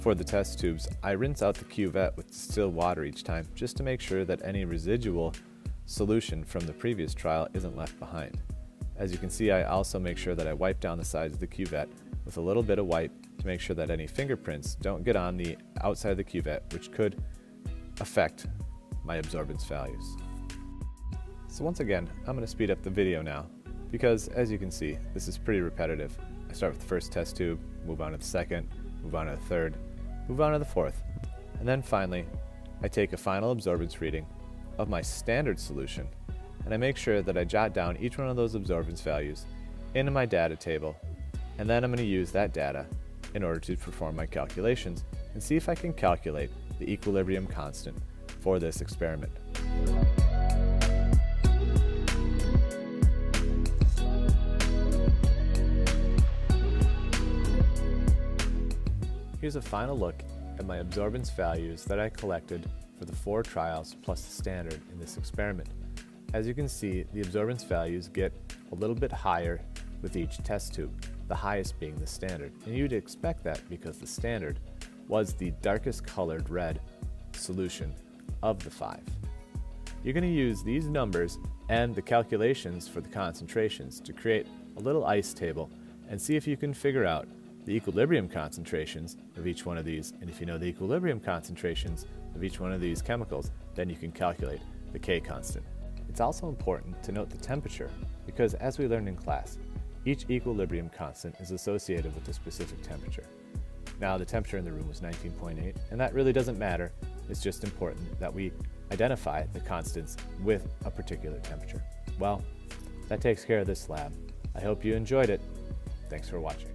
For the test tubes, I rinse out the cuvette with distilled water each time just to make sure that any residual solution from the previous trial isn't left behind. As you can see, I also make sure that I wipe down the sides of the cuvette with a little bit of wipe to make sure that any fingerprints don't get on the outside of the cuvette, which could affect my absorbance values. So once again, I'm going to speed up the video now because, as you can see, this is pretty repetitive. I start with the first test tube, move on to the second, move on to the third, move on to the fourth, and then finally I take a final absorbance reading of my standard solution, and I make sure that I jot down each one of those absorbance values into my data table, and then I'm going to use that data in order to perform my calculations and see if I can calculate the equilibrium constant for this experiment. Here's a final look at my absorbance values that I collected for the 4 trials plus the standard in this experiment. As you can see, the absorbance values get a little bit higher with each test tube, the highest being the standard. And you'd expect that because the standard was the darkest colored red solution of the 5. You're going to use these numbers and the calculations for the concentrations to create a little ice table and see if you can figure out the equilibrium concentrations of each one of these. And if you know the equilibrium concentrations of each one of these chemicals, then you can calculate the K constant. It's also important to note the temperature because, as we learned in class, each equilibrium constant is associated with a specific temperature. Now, the temperature in the room was 19.8, and that really doesn't matter. It's just important that we identify the constants with a particular temperature. Well, that takes care of this lab. I hope you enjoyed it. Thanks for watching.